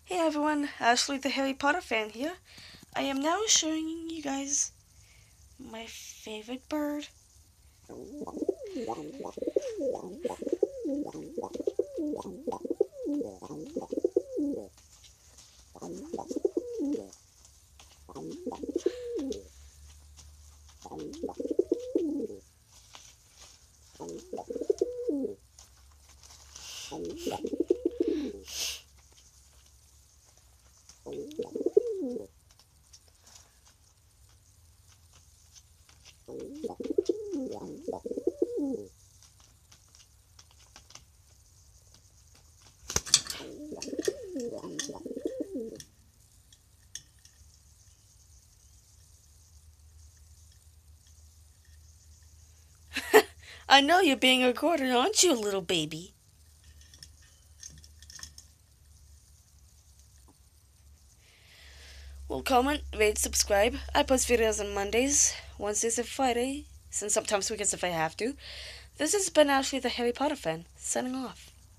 Hey everyone, Ashley the Harry Potter fan here. I am now showing you guys my favorite bird. I know you're being recorded, aren't you, little baby? Well, comment, rate, subscribe. I post videos on Mondays, Wednesdays, and Fridays, and sometimes weekends if I have to. This has been Ashley the Harry Potter fan, signing off.